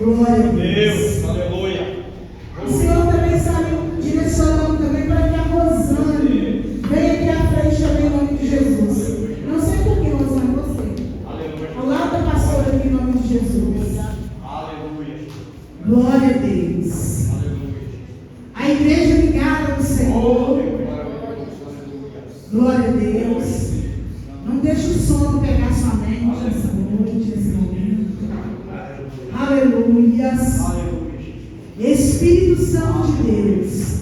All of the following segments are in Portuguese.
Glória a Deus. Aleluia. O Senhor também está me direcionando também para que a Rosane venha aqui à frente também em nome de Jesus. Não sei por que, Rosane, você. Aleluia. Ao lado da pastora aqui em nome de Jesus. Aleluia. Glória a Deus. Aleluia. A igreja ligada ao Senhor. Glória a Deus. Não deixe o sono pegar sua mente essa noite, esse momento. Aleluias. Espírito Santo de Deus.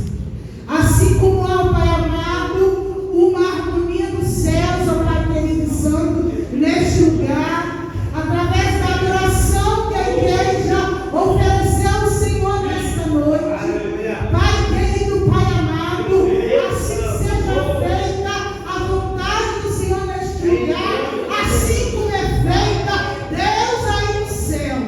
Assim como há, Pai amado, uma harmonia dos céus, ó Pai querido e santo, neste lugar, através da adoração que a igreja ofereceu ao Senhor nesta noite. Pai querido, Pai amado, assim seja feita a vontade do Senhor neste lugar, assim como é feita, Deus aí no céu.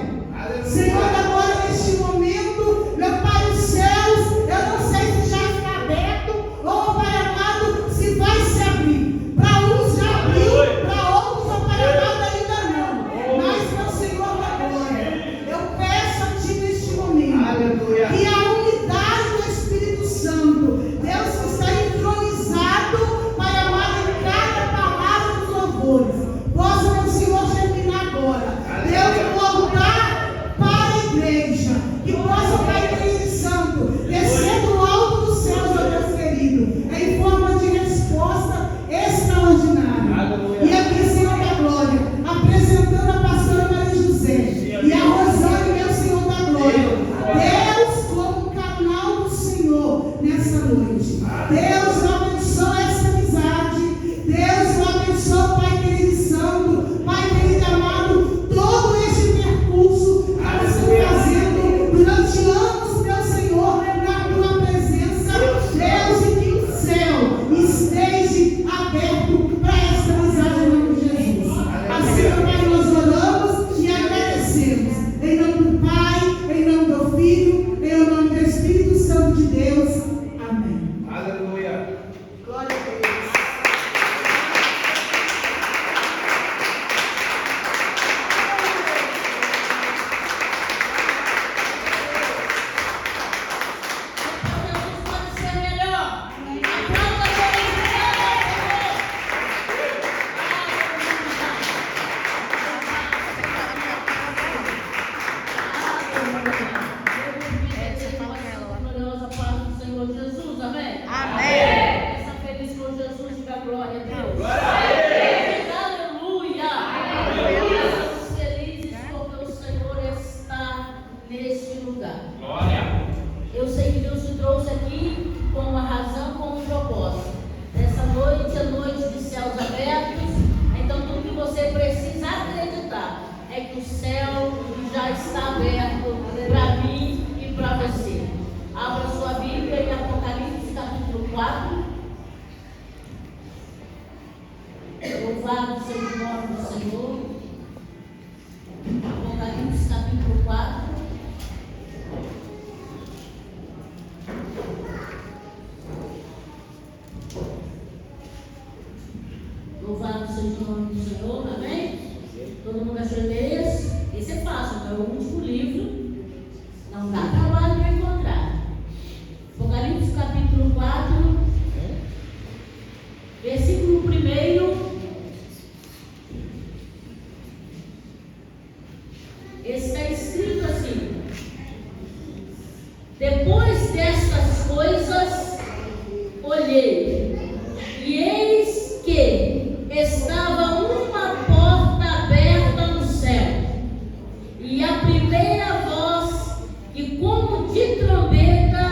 Senhor, agora neste momento, meu Pai dos céus, eu não sei se já está aberto, ou Pai amado, se vai se abrir. Para uns já abriu, para outros, ó Pai amado, ainda não. Mas, meu Senhor da glória, eu peço a Ti neste momento, que a unidade do Espírito Santo, Deus que está entronizado, Pai amado, em cada palavra dos louvores, possa, meu Senhor, terminar agora. Deus, voltar para a igreja, que possa, Pai querido e santo, descer do alto dos céus, ó Deus querido, em forma de resposta extraordinária. E aqui, Senhor da glória, apresentando a pastora Maria José e a Rosane, meu Senhor da glória, Deus como canal do Senhor nessa noite. Deus abençoe essa amizade. Deus abençoe, Pai querido e santo, Pai querido e amado, todo este percurso que nós estamos fazendo durante anos, meu Senhor, na tua presença, Deus, e que o céu esteja aberto para esta amizade em nome de Jesus. Assim, Pai, nós oramos e agradecemos. Em nome do Pai, em nome do Filho, em nome do Espírito Santo de Deus. Amém. Aleluia. Glória a Deus. Pode ser melhor. Aplauda gloriosa paz do Senhor Jesus, amém? Amém. Essa feliz com Jesus, diga glória a Deus. Glória a Deus. Aleluia. Aleluia. Estamos felizes porque o Senhor está neste lugar. Glória. Eu sei que Deus te trouxe aqui com uma razão, com um propósito. Essa noite é noite de céus abertos. Então tudo que você precisa acreditar é que o céu já está aberto para mim e para você. Abra sua Bíblia em Apocalipse capítulo 4. Louvado seja o nome do Senhor. Apocalipse capítulo 4. Louvado seja o nome do Senhor, amém? Todo mundo achou Jeremias? Esse é fácil, é o último livro, não dá trabalho para encontrar. Apocalipse capítulo 4, versículo 1. Está escrito assim: depois destas coisas, olhei, e eis que estava uma porta aberta no céu, e a primeira voz, que como de trombeta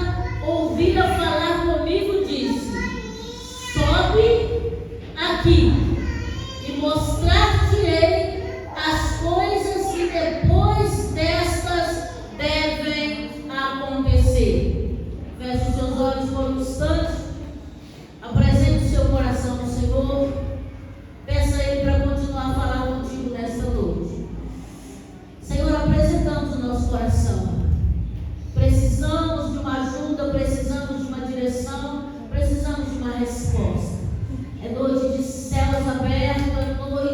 ouvira falar comigo, disse: sobe aqui, e mostrar-te-ei as coisas que depois destas devem acontecer. Feche os seus olhos por um instante. Apresente o seu coração ao Senhor. Peça a Ele para continuar a falar contigo nesta noite. Senhor, apresentamos o nosso coração. Precisamos de uma ajuda, precisamos de uma direção, precisamos de uma resposta. É noite de céus abertos, é noite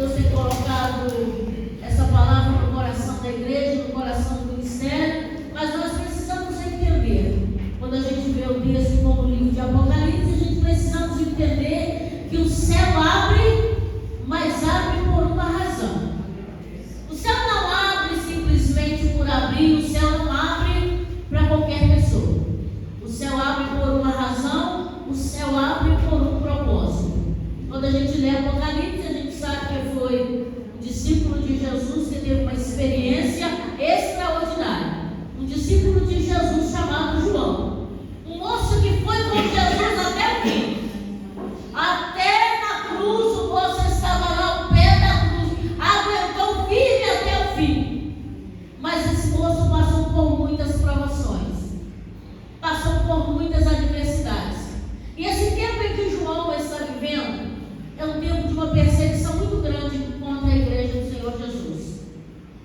Deus tem colocado essa palavra no coração da igreja, no coração do ministério, mas nós precisamos entender. Quando a gente vê o texto como o livro de Apocalipse, a gente precisamos entender que o céu abre, mas abre por uma razão. O céu não abre simplesmente por abrir, o céu não abre para qualquer pessoa. O céu abre por uma razão, o céu abre por um propósito. Quando a gente lê Apocalipse, a gente sabe que foi um discípulo de Jesus que teve uma experiência extraordinária. Um discípulo de Jesus chamado João. Um moço que foi com Jesus até o fim. Até na cruz, o moço estava lá ao pé da cruz, aguentou firme até o fim. Mas esse moço passou por muitas provações, passou por muitas adversidades. E esse tempo em que João está vivendo é um tempo de uma perseguição muito grande contra a igreja do Senhor Jesus.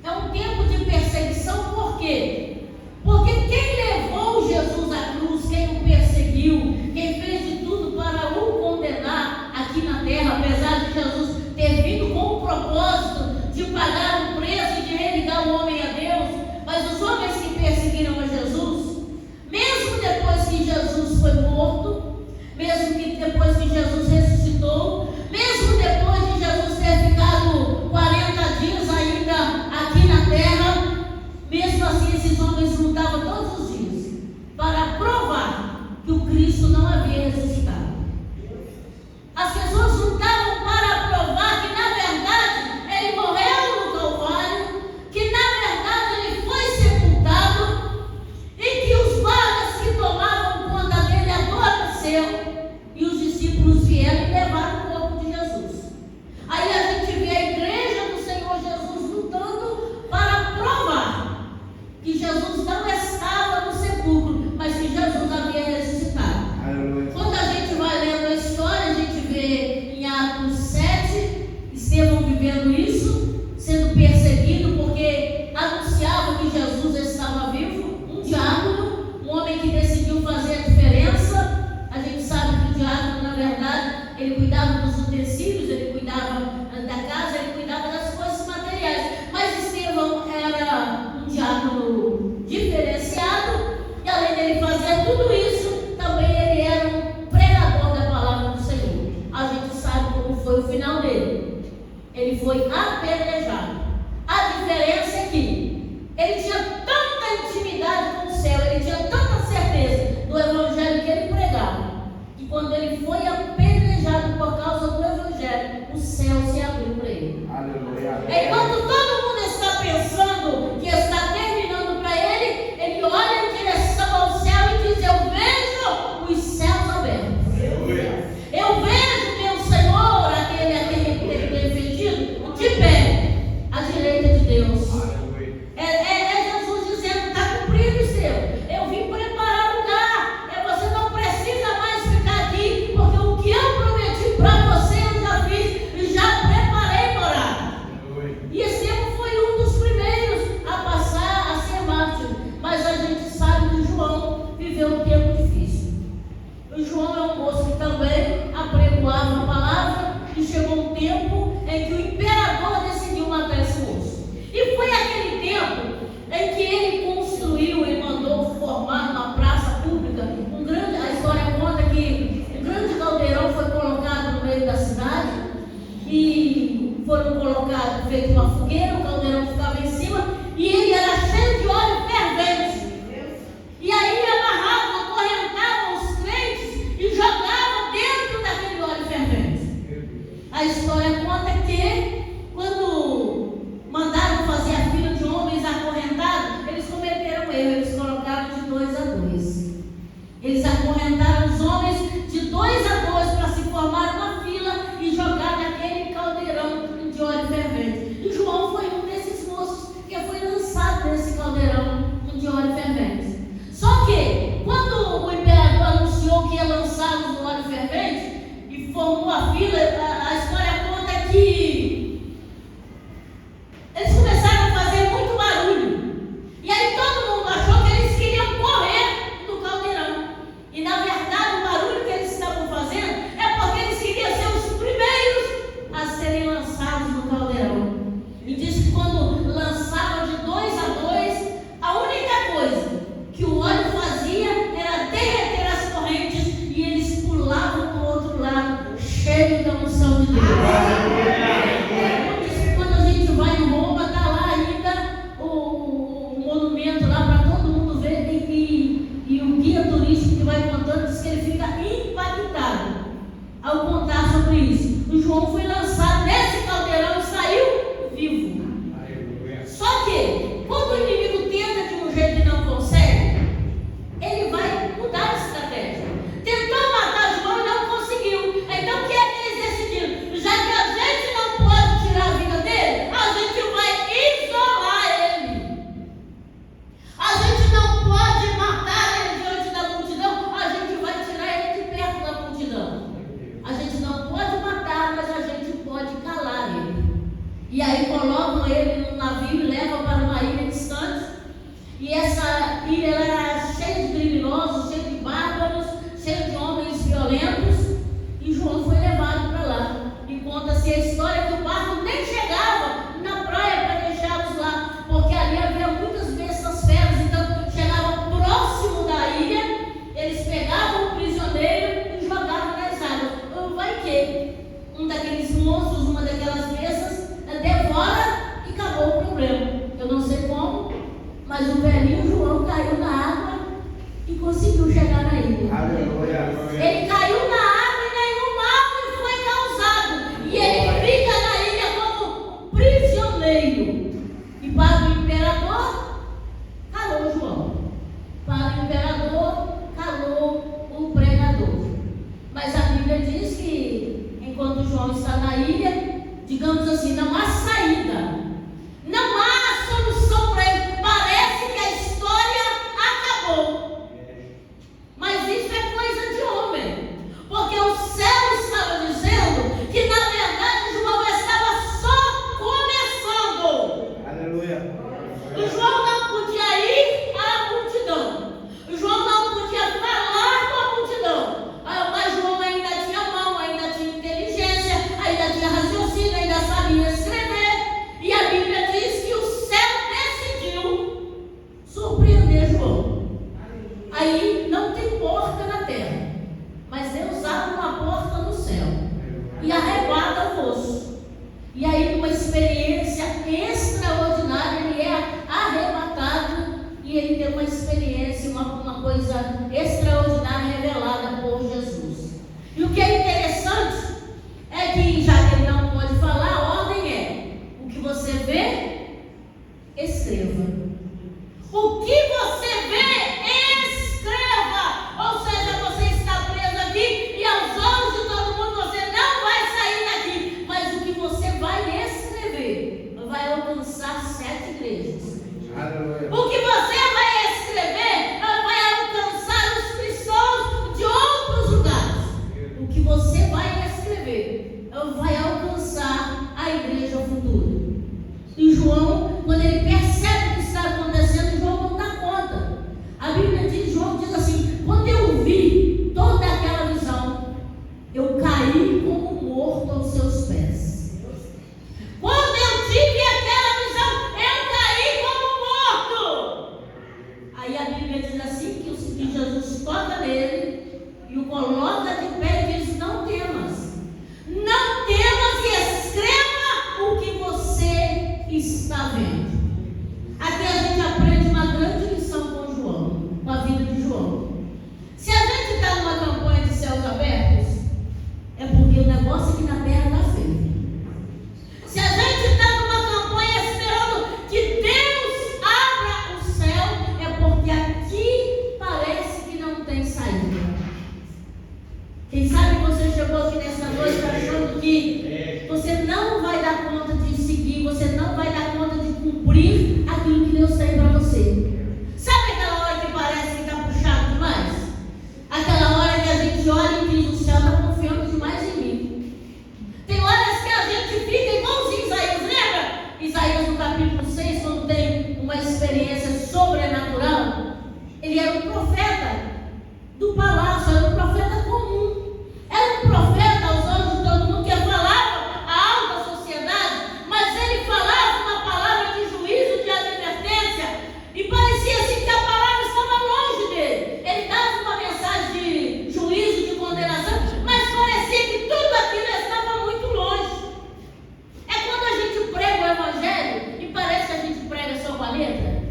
É um tempo de perseguição, por quê? Porque quem levou Jesus à cruz, quem o perseguiu, quem fez de tudo para o condenar aqui na terra, apesar de Jesus ter vindo com o propósito de pagar um preço e de religar o homem a Deus, mas os homens que perseguiram a Jesus, mesmo depois que Jesus foi morto, mesmo que depois que Jesus ressuscitou, mesmo depois de Jesus ter ficado 40 dias ainda aqui na terra, mesmo assim esses homens lutavam todos os dias para provar que o Cristo não havia ressuscitado. As pessoas lutavam para provar que na verdade ele morreu no Calvário, que na verdade ele foi sepultado e que os guardas que tomavam conta dele adormeceram e os discípulos vieram e levaram o corpo de Jesus. Aí a gente vê a igreja do Senhor Jesus lutando para provar que Jesus não estava no sepulcro, mas que Jesus havia ressuscitado. Quando a gente vai lendo a história, a gente vê em Atos 7, Estevão vivendo isso, sendo perseguido porque anunciava que Jesus estava vivo, um diácono, um homem que decidiu fazer a diferença. A gente sabe que o diácono, na verdade, ele cuidava dos utensílios, ele cuidava da casa, ele cuidava das coisas materiais. Mas Estevão era um diácono diferenciado, e além dele fazer tudo isso, também ele era um pregador da palavra do Senhor. A gente sabe como foi o final dele. Ele foi apedrejado. A diferença é que ele tinha tanta intimidade com o céu, ele tinha tanta certeza do evangelho que ele pregava, que quando ele foi apedrejado por causa do evangelho, o céu se abriu para ele. Aleluia. Enquanto todo mundo está pensando que está terminando para ele, ele olha em direção ao céu e diz: eu vejo os céus abertos. Aleluia. Eu vejo meu Senhor, aquele a quem ele tem defendido, de pé, à direita de Deus. Aleluia. É Jesus dizendo: está cumprido o seu. Eu vim preparar lugar. Você não precisa mais ficar aqui, porque o que eu prometi para você eu já fiz e já preparei morada. E Estevão foi um dos primeiros a passar a ser mártir. Mas a gente sabe que João viveu um tempo difícil. O João é um moço que também apregoava a palavra, e chegou um tempo em que o imperador decidiu matar esse moço. E foi aquele tempo em que ele construiu e mandou formar uma praça pública. A história conta que um grande caldeirão foi colocado no meio da cidade e feito uma fogueira, o caldeirão ficava em cima e ele era cheio de óleo fervente. E aí amarravam, acorrentavam os crentes e jogavam dentro daquele óleo fervente. A história conta que quando mandaram fazer a fila de homens acorrentados, eles cometeram um erro, eles colocaram de 2 a 2. Eles acorrentaram os homens de 2 a 2 para se formar uma fila e jogar naquele caldeirão de óleo fervente. E João foi um desses moços que foi lançado nesse caldeirão de óleo fervente. Só que, quando o imperador anunciou que ia lançá-los no óleo fervente e formou a fila, a história conta que E aí colocam ele num navio e levam para uma ilha distante. E essa ilha ela era cheia de criminosos, cheia de bárbaros, cheia de homens violentos. E João foi levado para lá. E conta-se a história que o barco nem chegava na praia para deixá-los lá, porque ali havia muitas bestas feras. Então chegava próximo da ilha, eles pegavam o prisioneiro e jogavam nas águas. Vai que um daqueles monstros, uma daquelas bestas, devora e acabou o problema. Eu não sei como, mas o velhinho João caiu na água e conseguiu chegar na ilha. Aleluia. Ele caiu na água e nenhum mal lhe foi causado. E ele fica na ilha como prisioneiro. E para o imperador, calou João. Para o imperador, calou o pregador. Mas a Bíblia diz que enquanto João está na ilha, digamos assim, não há saída. Não há solução para ele. Parece que a história acabou. Mas isso é coisa de homem. Porque o céu estava dizendo que, na verdade, João estava só começando. Aleluia. João não podia ir à multidão. João não podia falar com a multidão. Mas João ainda tinha mão, ainda tinha inteligência, ainda tinha raciocínio, ainda sabia escrever. E a Bíblia diz que o céu decidiu surpreender João. Aí não tem porta na terra, mas Deus abre uma porta no céu e arrebata o moço. E aí, numa experiência extraordinária, ele é arrebatado e ele tem uma experiência, uma coisa extraordinária revelada por Jesus. E o que é interessante é que, já que ele não pode falar, a ordem é: o que você vê, escreva. O que você vê, escreva. Ou seja, você está preso aqui e aos olhos de todo mundo você não vai sair daqui. Mas o que você vai escrever vai alcançar 7 igrejas. Aleluia. O que você vai escrever vai alcançar os cristãos de outros lugares. O que você vai escrever vai alcançar a igreja futura. E João, quando ele percebe o que está acontecendo, João não dá conta. A Bíblia diz, João diz assim: quando eu vi toda aquela visão, eu caí como morto aos seus pés. Quando eu tive aquela visão, eu caí como morto. Aí a Bíblia diz assim que Jesus toca nele e o coloca de pé e diz: não temas. Não temas e escreva o que você está vendo. Aqui a gente aprende uma grande lição com João, com a vida de João. Se a gente está numa campanha de céus abertos, é porque o negócio aqui na terra está feio. Se a gente está numa campanha esperando que Deus abra o céu, é porque aqui parece que não tem saída. Quem sabe você chegou aqui nessa noite achando que você não vai dar conta de seguir, você não vai dar conta de cumprir aquilo que Deus tem para você. Sabe aquela hora que parece que está puxado demais? Aquela hora que a gente olha e diz: o céu está confiando demais em mim. Tem horas que a gente fica igualzinho Isaías, lembra? Isaías no capítulo 6, quando tem uma experiência sobrenatural. Ele era um profeta do palácio, era um profeta comum. Era um profeta aos olhos de todo mundo que falava a alta sociedade, mas ele falava uma palavra de juízo, de advertência, e parecia assim que a palavra estava longe dele. Ele dava uma mensagem de juízo, de condenação, mas parecia que tudo aquilo estava muito longe. É quando a gente prega o evangelho e parece que a gente prega só com a letra.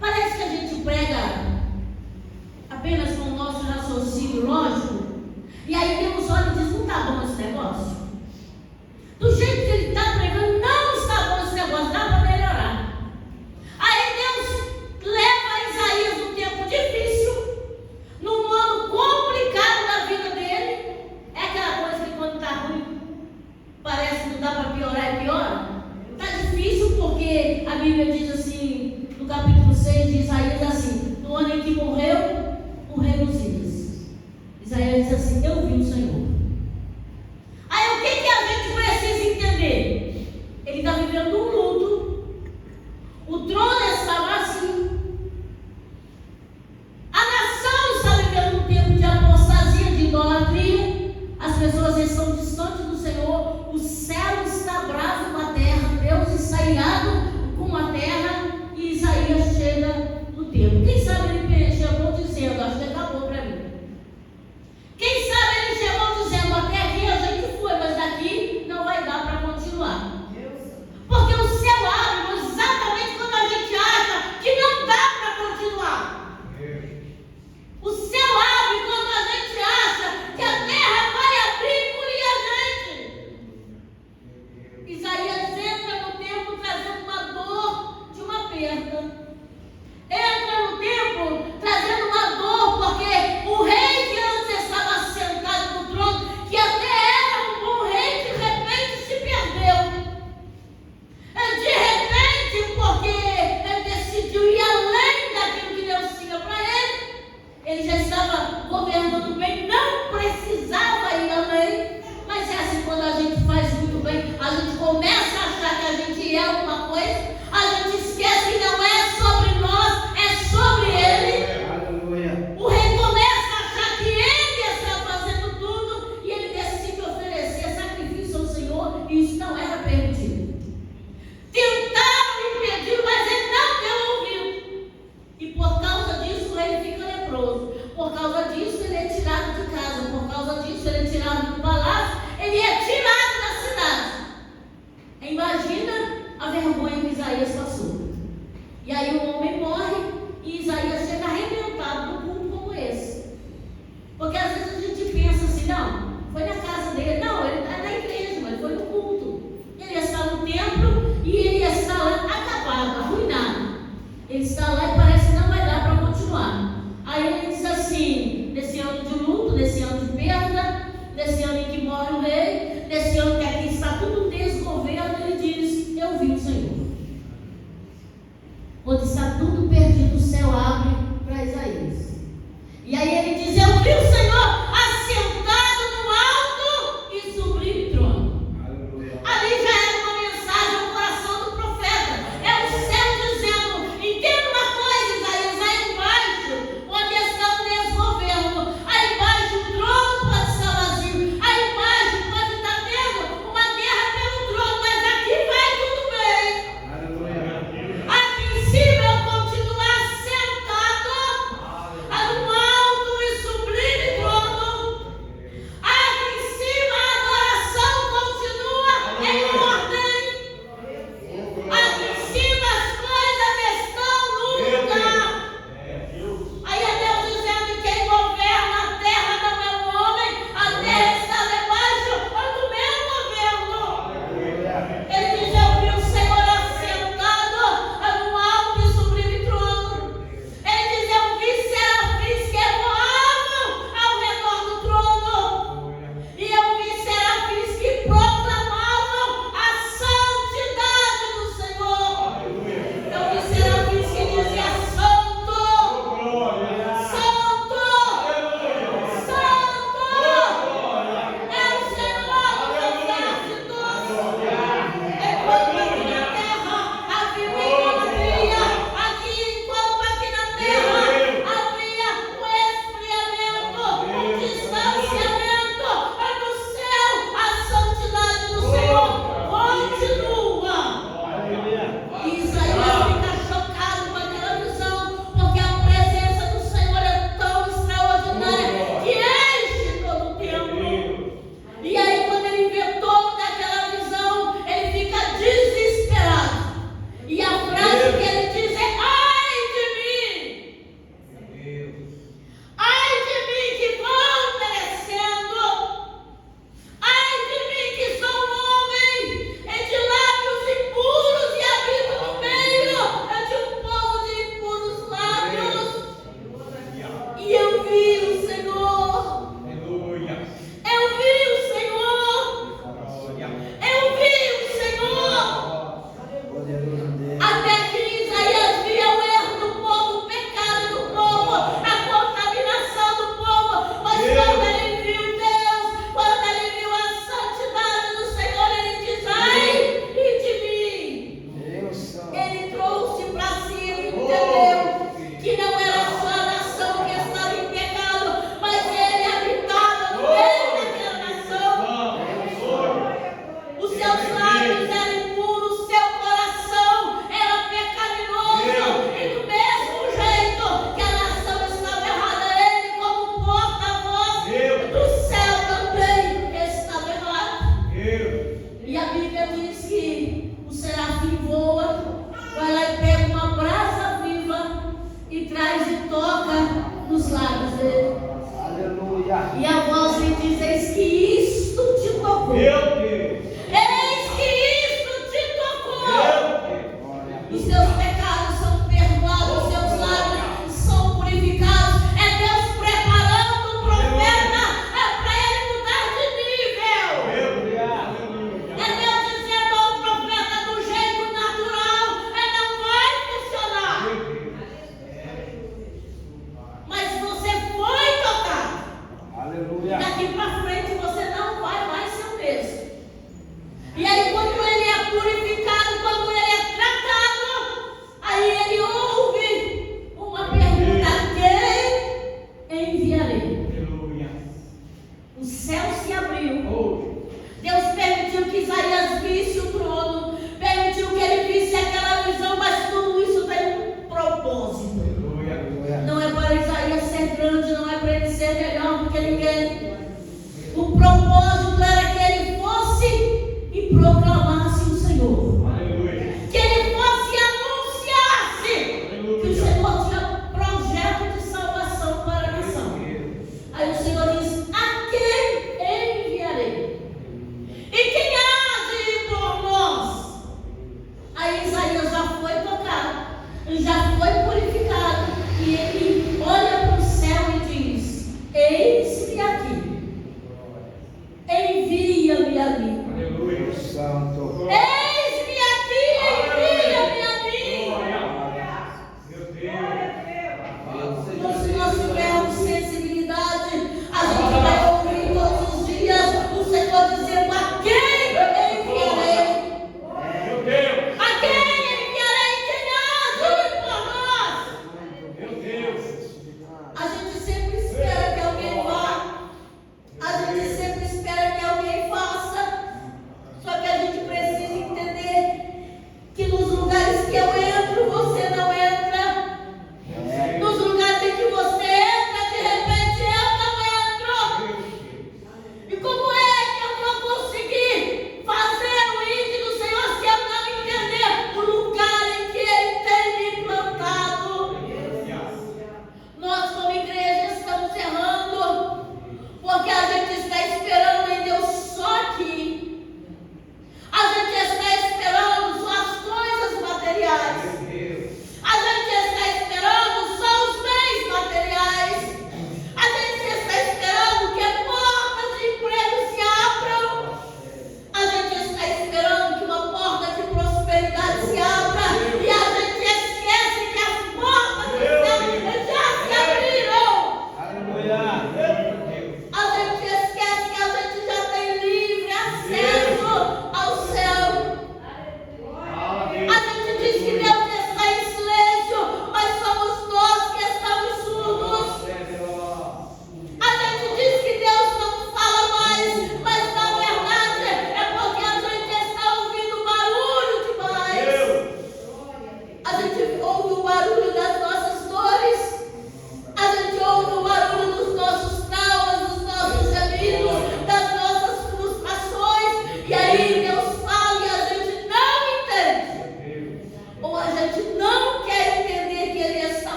Parece que a gente prega apenas com o nosso raciocínio lógico. E aí Deus olha e diz: não está bom esse negócio? Do jeito que ele está pregando, não está bom esse negócio, dá para melhorar. Aí Deus leva Isaías num tempo difícil, num ano complicado da vida dele. É aquela coisa que quando está ruim, parece que não dá para piorar e piora. Está difícil porque a Bíblia diz assim, no capítulo 6 de Isaías, assim: no ano em que morreu o rei Uzias, Isaías diz assim: eu vi o Senhor. Aí o que a gente precisa entender? aí o homem morre e Isaías chega arrebentado num culto como esse. Porque às vezes a gente pensa assim, não, foi na casa dele, não, ele está na igreja, mas ele foi no culto. Ele está no templo e ele está lá acabado, arruinado. Ele está lá e parece que não vai dar para continuar. Aí ele diz assim, nesse ano de luto, nesse ano de perda, nesse ano em que morre o rei, nesse ano que aqui está tudo desgoverno, ele diz, eu vi o Senhor. Onde está tudo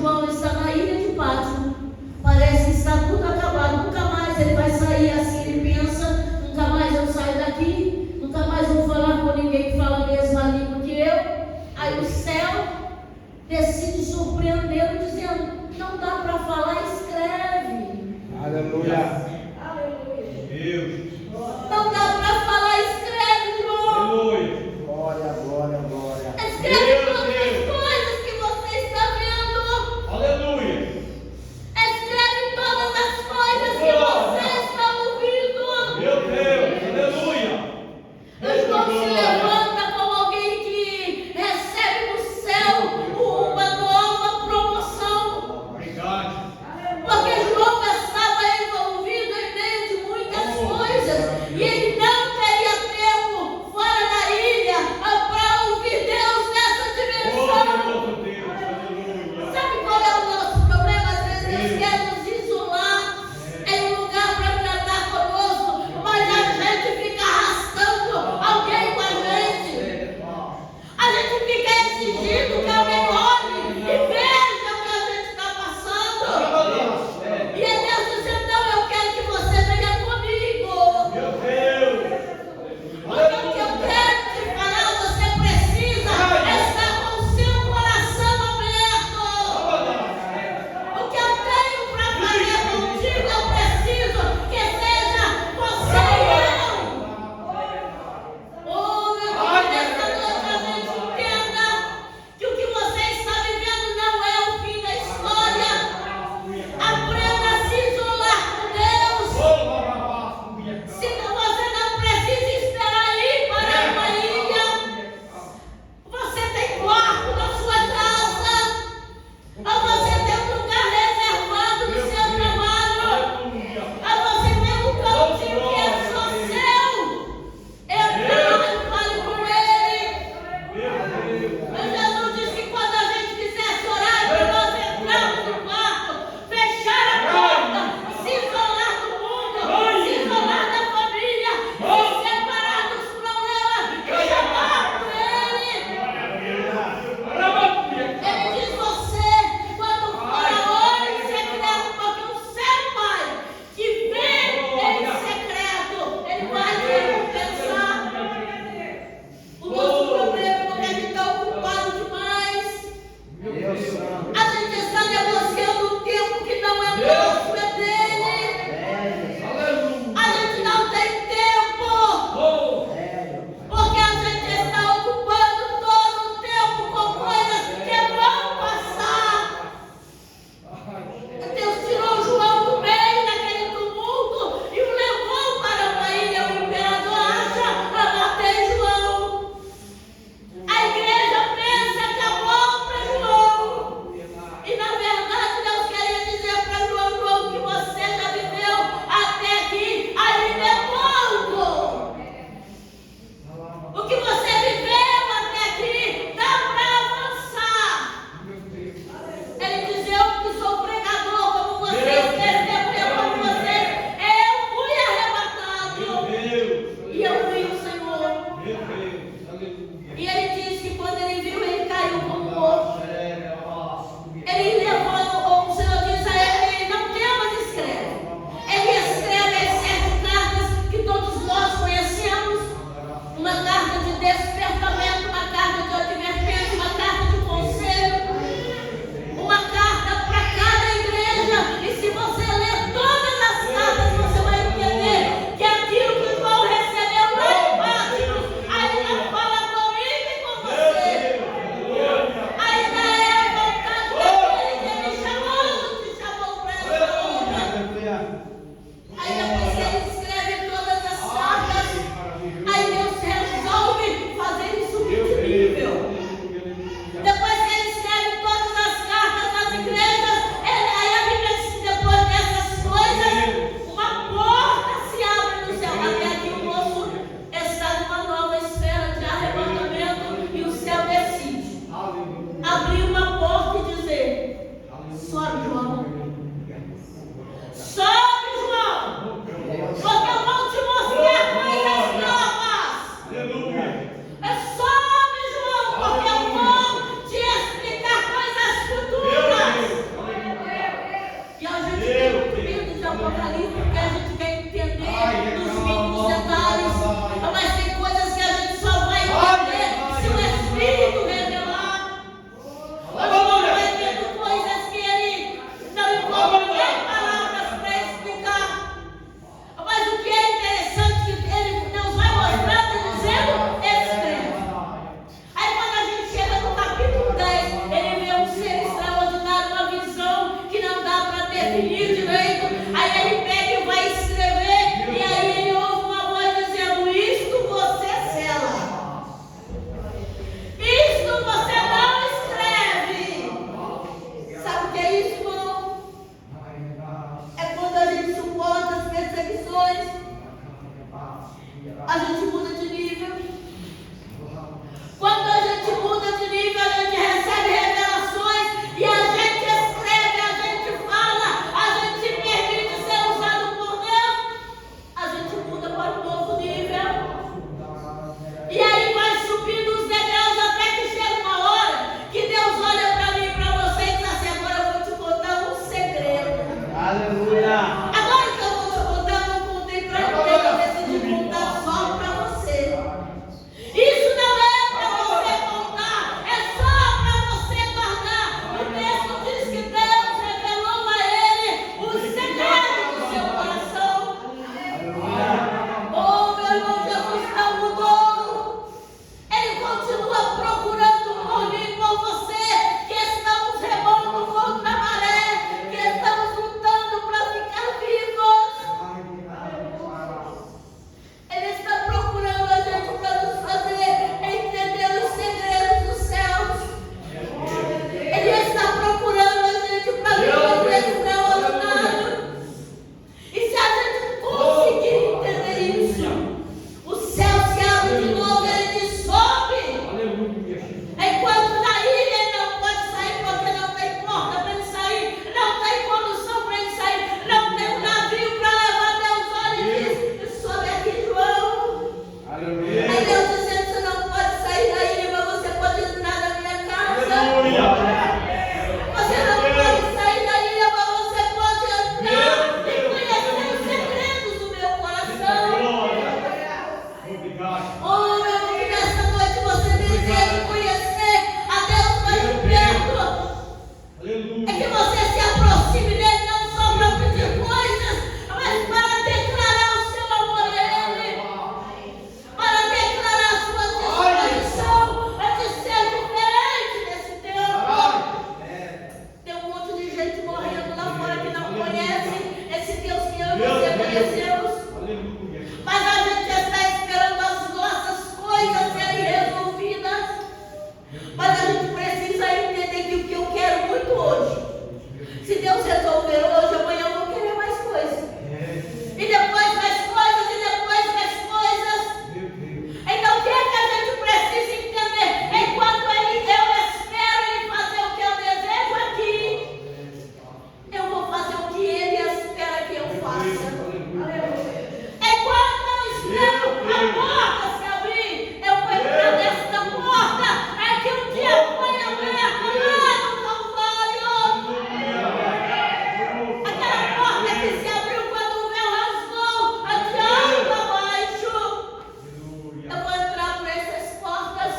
João está na ilha de Patmos. Parece que está tudo acabado. Nunca mais ele vai sair assim. Ele pensa: nunca mais eu saio daqui. Nunca mais vou falar com ninguém que fala a mesma língua que eu. Aí o céu decide surpreendê-lo, dizendo: não dá para falar, escreve. Aleluia. Deus. Não dá para falar, escreve, João. Aleluia. Glória, glória, glória. Escreve todas as coisas que você está vendo. Aleluia. Escreve todas as coisas que você está ouvindo. Meu Deus. Aleluia. O João se levanta como alguém que recebe no céu uma nova promoção. Verdade. Porque João estava envolvido aproxime dele não só para pedir coisas, mas para declarar o seu amor a ele, para declarar a sua disposição a te ser diferente nesse tempo. Tem um monte de gente morrendo lá fora que não conhece esse Deus que eu e você conhecemos. Mas a gente está esperando as nossas coisas serem resolvidas. Mas a gente precisa entender que o que eu quero muito hoje, se Deus resolver hoje, amanhã eu vou querer mais coisas. E depois mais coisas, e depois mais coisas. Então o que é que a gente precisa entender? Enquanto eu espero Ele fazer o que eu desejo aqui, eu vou fazer o que Ele espera que eu faça. Enquanto eu espero a porta se abrir, eu vou entrar nesta porta. É que um dia foi aberta lá no Calvário. Aquela porta que se abriu quando o véu rasgou, adiante abaixo. Eu vou entrar por essas portas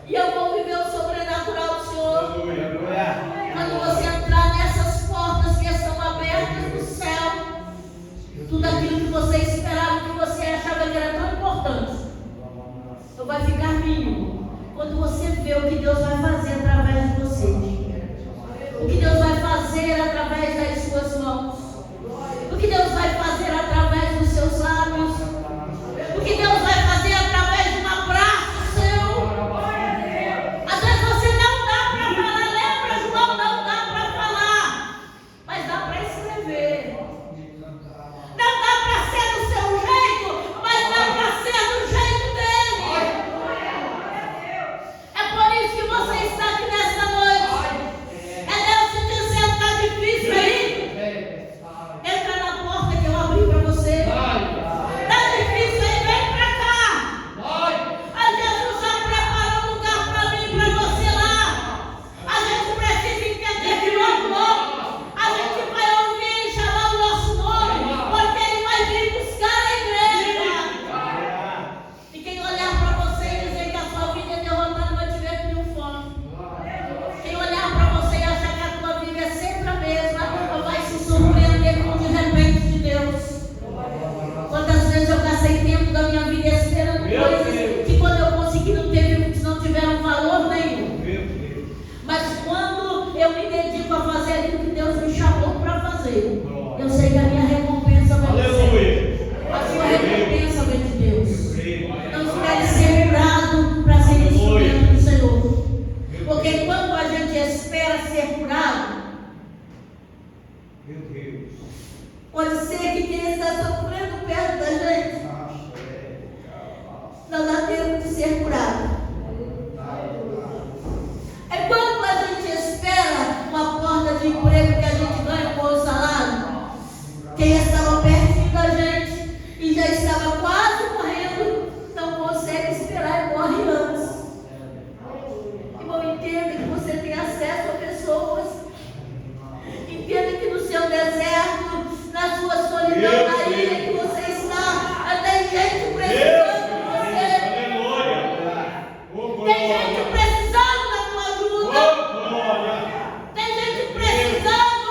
e eu vou viver o sobrenatural do Senhor. Quando você entrar nessas portas que estão abertas no céu, tudo aquilo que você esperava, que você achava que era tão importante, então vai ficar mínimo. Quando você vê o que Deus vai fazer através de você, o que Deus vai fazer através das suas mãos, o que Deus vai fazer através dos seus lábios, o que Deus vai fazer através de um abraço seu. Às vezes você não dá para falar, lembra, João? Não dá para falar, mas dá para escrever. Não dá para ser do seu jeito, mas dá para ser do jeito dele. É por isso que você está aqui nesta noite. É Deus te dizendo: está difícil aí? Entra na porta que eu abri para você. Está difícil aí? Vem para cá. A Jesus já preparou um lugar para mim e para você lá. A gente precisa entender que logo a gente vai ouvir e chamar o nosso nome, porque Ele vai vir buscar a igreja. E quem olhar para você e dizer que a sua vida é derrotada vai te ver triunfante. Quem olhar para você e achar que a tua vida é sempre a mesma, vai se surpreender com o de repente de Deus. Quantas vezes eu gastei tempo da minha vida esperando coisas que quando eu consegui não tiveram valor nenhum. Mas quando eu me dedico a fazer aquilo que Deus me chamou para fazer, eu sei que a minha recompensa vai ser. A sua recompensa vem de Deus. Não espere ser curado para ser instrumento do Senhor. Porque quando a gente espera ser curado, pode ser que quem está sofrendo perto da gente não dá tempo de ser curado. É quando a gente espera uma porta de emprego que a gente ganha com o salário. Quem estava pertinho da gente e já estava quase morrendo, não consegue esperar e morre antes. Irmão, entenda que você tem acesso a pessoas. Entenda que no seu deserto, na sua solidão, na ilha que você está, tem gente precisando de você. Tem gente precisando da tua ajuda. Tem gente precisando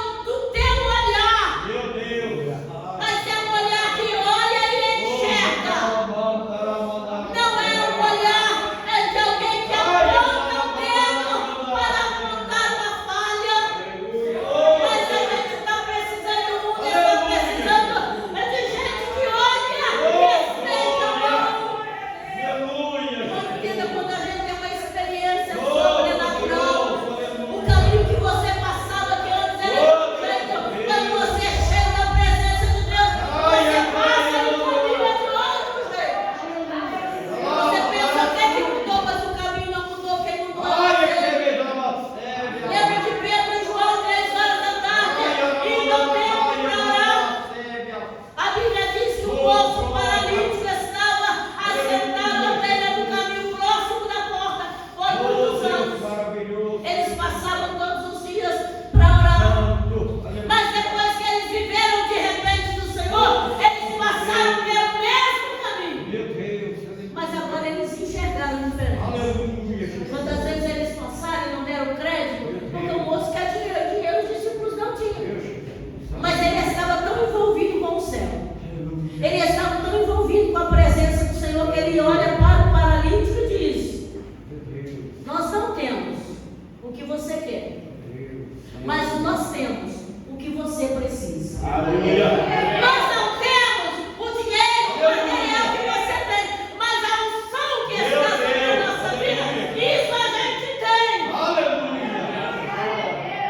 Nós não temos o dinheiro, o material que você tem, mas a unção que está sobre a nossa vida, isso a gente tem.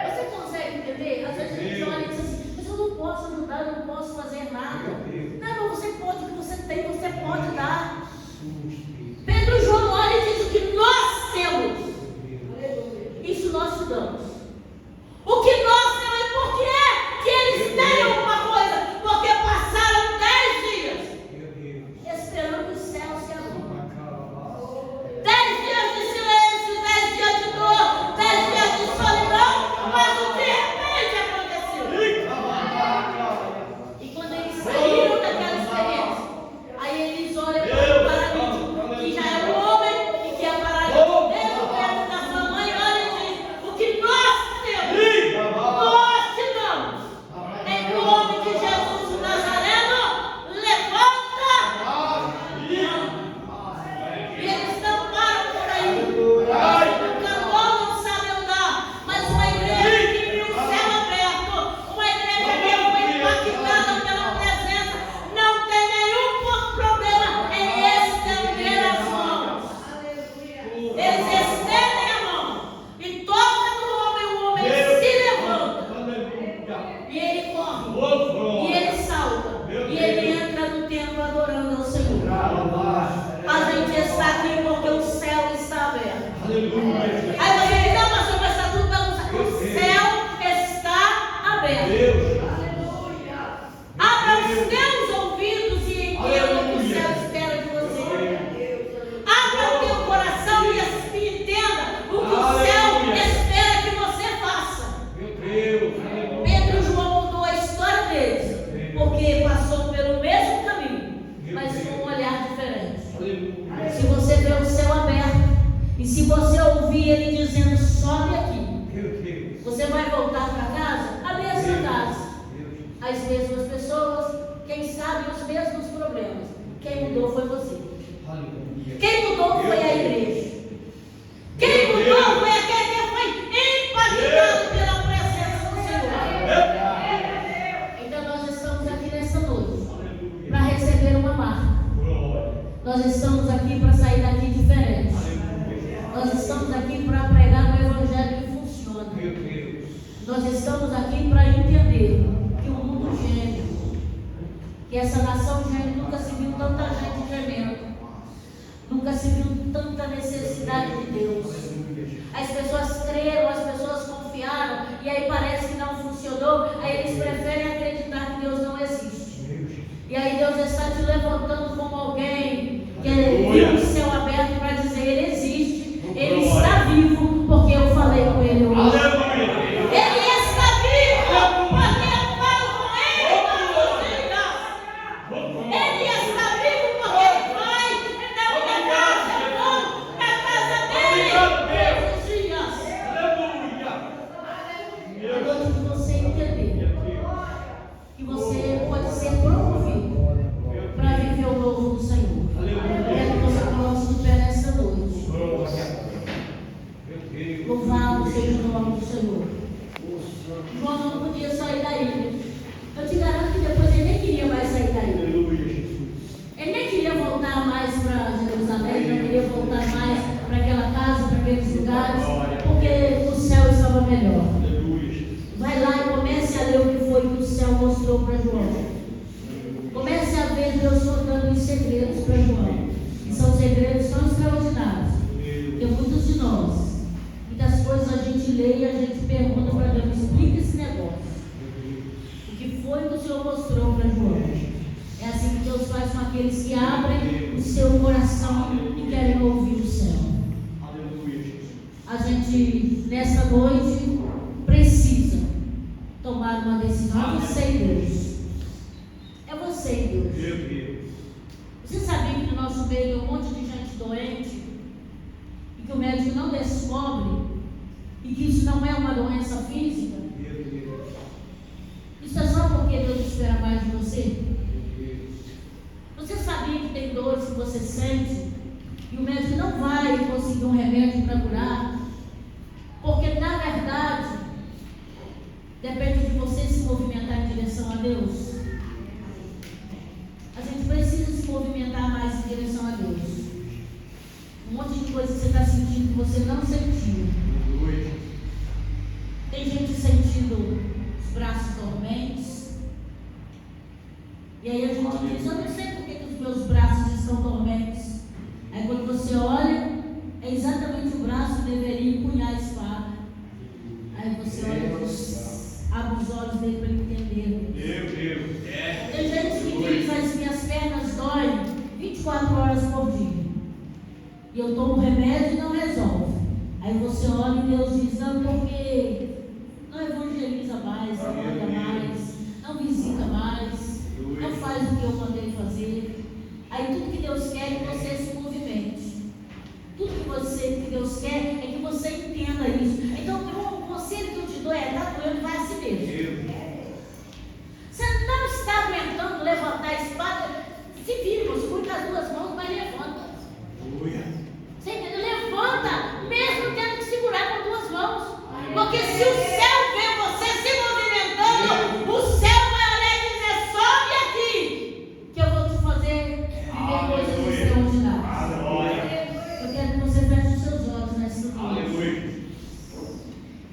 Você consegue entender? Às vezes a gente olha e diz assim, mas eu não posso ajudar, eu não posso fazer nada. Não, você pode, o que você tem, você pode dar. Pedro e João olha e diz o que nós temos. Isso nós te damos. O que nós temos, por que é que eles têm alguma coisa? Porque passaram 10 dias esperando os céus se abrir. 10 dias de silêncio, 10 dias de dor, 10 dias de solidão, mas o de repente aconteceu. E quando eles saíram daquela experiência, aí eles olham para o paralítico, que já é um homem e que é paralítico desde o tempo da sua mãe, olha e diz: o que nós temos, nós te damos. Em nome de Jesus de Nazareno, levanta! E eles não param por aí. O cantor não sabe andar, mas uma igreja que viu o céu aberto, uma igreja que foi impactada pela presença, não tem nenhum problema em estender as mãos. Eles estendem a mão e tocam no homem, o homem se levanta. E ele corre, e ele salta, e ele entra no templo adorando ao Senhor. A gente está aqui porque o céu está aberto. Aí você diz: não, pastor, mas está tudo bagunçado. O céu está aberto. Abra os teus ouvidos e entenda o que o céu espera de você. Abra o teu coração e entenda o que o céu espera que você faça. Pedro e João mudou a história deles, porque passou pelo mesmo caminho, mas com um olhar diferente. Se você vê o céu aberto, e se você ouvir ele dizendo: sobe aqui, você vai voltar para casa, a mesma casa, as mesmas pessoas, quem sabe os mesmos problemas. Quem mudou foi você. Quem mudou foi a igreja. Quem mudou foi aquele que foi impactado pela presença do Senhor. Então nós estamos aqui nessa noite para receber uma marca. Nós estamos aqui para sair daqui diferente. Nós estamos aqui para pregar um evangelho que funciona. Nós estamos aqui para entender que o mundo geme, que essa nação geme. Nunca se viu tanta gente gemendo, nunca se viu tanta necessidade de Deus. As pessoas creram, as pessoas confiaram, e aí parece que não funcionou. Aí eles preferem acreditar que Deus não existe. E aí Deus está te levantando como alguém que viu o céu aberto para dizer: ele existe, ele está vivo, porque eu falei com ele hoje. Ele está vivo, porque eu falo com ele todos os dias. Ele está vivo porque ele vai na minha casa, eu vou na casa dele todos os dias. Eu gosto de você entender que você pode ser promovido para viver o novo do Senhor. Eu quero que você coloque de pé nessa noite. Louvado seja o nome do Senhor. João não podia sair da ilha. Eu te garanto que depois ele nem queria mais sair da ilha. Ele nem queria voltar mais para Jerusalém, não queria voltar mais para aquela casa, para aqueles lugares, porque o céu estava melhor. Vai lá e comece a ler o que foi que o céu mostrou para João. Comece a ver Deus contando os segredos para João. E são segredos tão extraordinários, que muitos de nós, muitas coisas a gente lê e a gente pergunta para Deus: explica esse negócio. O que foi que o Senhor mostrou para João? É assim que Deus faz com aqueles que abrem o seu coração e querem ouvir o céu. A gente, nessa noite, precisa tomar uma decisão. Você e Deus. É você e Deus. Você sabia que no nosso meio tem um monte de gente doente e que o médico não descobre, e que isso não é uma doença física? Isso é só porque Deus espera mais de você? Você sabia que tem dores que você sente e o médico não vai conseguir um remédio para curar? Porque na verdade depende de você se movimentar em direção direção a Deus? A gente precisa se movimentar mais em direção a Deus. Um monte de coisa que você está sentindo que você não sentiu. Tem gente sentindo os braços dormentes. E aí a gente diz, eu não sei por que os meus braços estão dormentes. Aí quando você olha, é exatamente o braço que deveria empunhar a espada. Aí você olha, abre os olhos dele para ele entender. Tem gente que diz, as minhas pernas doem 24 horas por dia. E eu tomo remédio e não resolve. Aí você olha e Deus diz, não, porque não evangeliza mais, não anda mais, não visita mais, não faz o que eu mandei fazer. Aí tudo que Deus quer é que você se movimente. Tudo que Deus quer é que você entenda isso. Então o conselho que eu te dou é, tá doendo, vai assim mesmo. Você não está aguentando levantar a espada, se vira, segura com as duas mãos, mas levanta. Você entendeu? Levanta, mesmo tendo que segurar com duas mãos. Porque se o céu vê você se movimentando, o céu vai olhar e dizer, sobe aqui, que eu vou te fazer viver coisas extraordinárias. Eu quero que você feche os seus olhos nessa noite.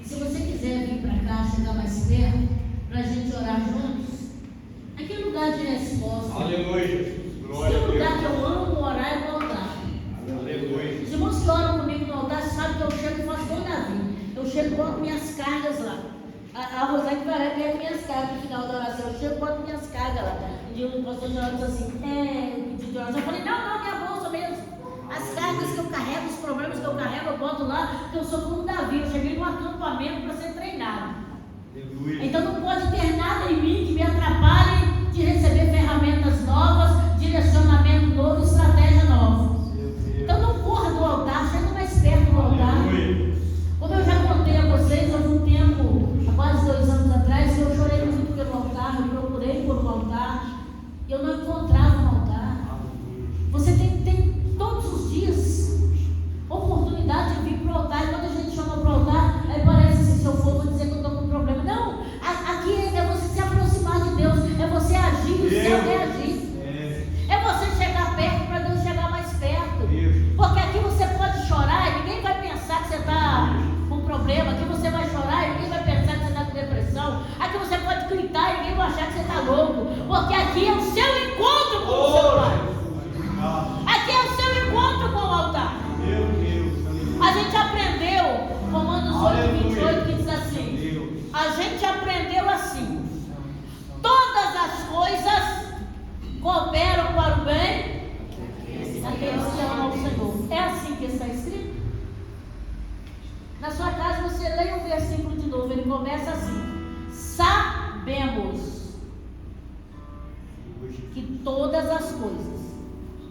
E se você quiser vir para cá, chegar mais perto, para a gente orar juntos, aqui é um lugar de resposta. Aqui é um lugar que eu amo orar e voltar. Os irmãos que oram comigo no altar sabem que eu chego e faço igual Davi. Eu chego e boto minhas cargas lá. A Rosane vai ver minhas cargas no final da oração. Eu chego e boto minhas cargas lá. Um dia o pastor Jorge disse assim, pedido de oração. Eu falei, não, minha bolsa mesmo. As cargas que eu carrego, os problemas que eu carrego, eu boto lá, porque eu sou como Davi. Eu cheguei num acampamento para ser treinado. Então não pode ter nada em mim que me atrapalhe de receber ferramentas novas, direcionamento novo, estratégia nova. Então não corra do altar, chega mais perto do altar. Como eu já contei a vocês, há um tempo, há quase 2 anos atrás, eu chorei muito pelo altar, eu procurei por um altar, e eu não encontrava um altar. Você tem todos os dias oportunidade de vir para o altar, e quando a gente chama para o altar, aí parece assim, se eu for, vou dizer que eu estou com problema. Não, aqui é você se aproximar de Deus, é você agir e o céu reagir. É você chegar perto para Deus chegar mais perto. Porque aqui você pode chorar e ninguém vai pensar que você está com problema. Aqui você vai chorar e ninguém vai pensar que você está com depressão. Aqui você pode gritar e ninguém vai achar que você está louco. Porque aqui é o seu encontro com o seu Pai. Aqui é o seu encontro com o altar. A gente aprendeu, Romanos 8:28, que diz assim: a gente aprendeu assim: todas as coisas cooperam para o bem daqueles que amam o Senhor. É assim que está escrito. Na sua casa você leia um versículo de novo. Ele começa assim: sabemos que todas as coisas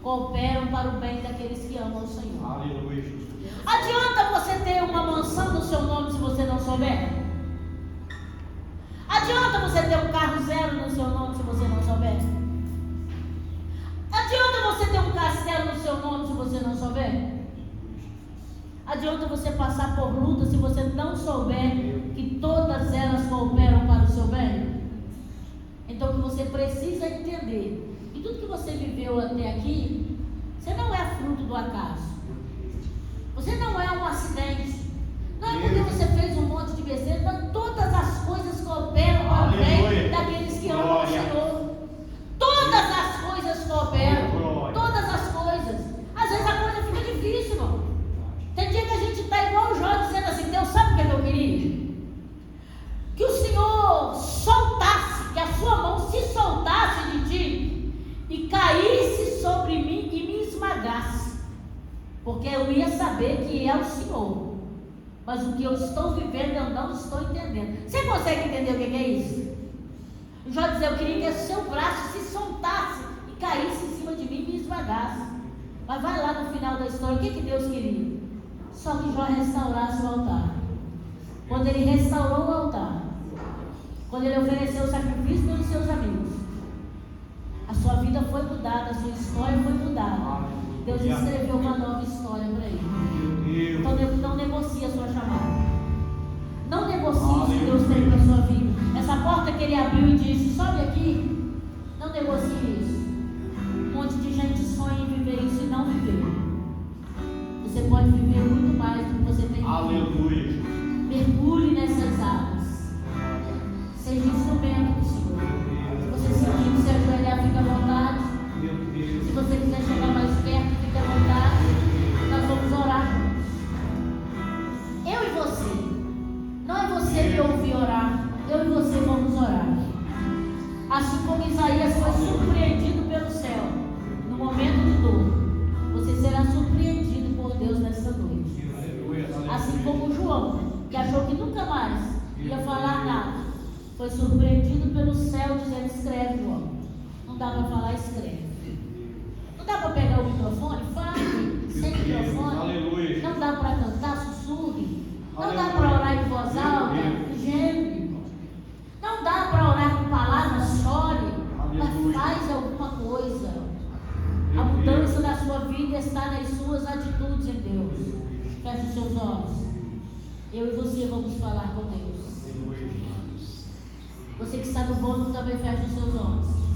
cooperam para o bem daqueles que amam o Senhor. Adianta você ter uma mansão no seu nome se você não souber? Adianta você ter um carro zero no seu nome se você não souber? Adianta você ter um castelo no seu nome se você não souber? Adianta você passar por luta se você não souber que todas elas cooperam para o seu bem? Então o que você precisa entender, e tudo que você viveu até aqui, você não é fruto do acaso. Você não é um acidente. Não é porque você fez um monte de besteira. Não, todas as coisas cooperam para o bem daqueles que amam o Senhor. Todas as coisas cooperam. Todas as coisas. Às vezes a coisa fica difícil, irmão. Tem dia que a gente está igual o Jó, dizendo assim: Deus, sabe o que eu queria? Que o Senhor soltasse, que a sua mão se soltasse de ti e caísse sobre mim e me esmagasse. Porque eu ia saber que é o Senhor. Mas o que eu estou vivendo eu não estou entendendo. Você consegue entender o que é isso? O Jó dizia: eu queria que o seu braço se soltasse e caísse em cima de mim e me esmagasse. Mas vai lá no final da história, o que Deus queria? Só que Jó restaurasse o altar. Quando ele restaurou o altar, quando ele ofereceu o sacrifício pelos seus amigos, a sua vida foi mudada, a sua história foi mudada. Deus escreveu uma nova história para ele. Então não negocie a sua chamada. Não negocie o que Deus tem para a sua vida. Essa porta que ele abriu e disse: sobe aqui, não negocie isso. Um monte de gente sonha em viver isso e não viver. Você pode viver muito mais do que você tem vivido. Aleluia. Mergulhe nessas águas. Seja instrumento do Senhor. Se você sentir se ajoelhar, fica à vontade. Se você quiser chegar mais perto, fica à vontade. Nós vamos orar. Eu e você. Não é você me ouvir orar. Eu e você vamos orar. Assim como Isaías foi surpreendido pelo céu no momento de dor, você será surpreendido por Deus nesta noite. Assim como João, que achou que nunca mais ia falar nada, foi surpreendido pelo céu dizendo: escreve, João. Não dá para falar, escreve. Não dá para pegar o microfone? Fale sem microfone. Aleluia. Não dá para cantar, sussurre. Não dá para orar em voz alta, geme. Não dá para orar com palavras, chore. Mas faz alguma coisa. A mudança da sua vida está nas suas atitudes em Deus. Feche os seus olhos. Eu e você vamos falar com Deus. Você que está no bolo também feche os seus olhos.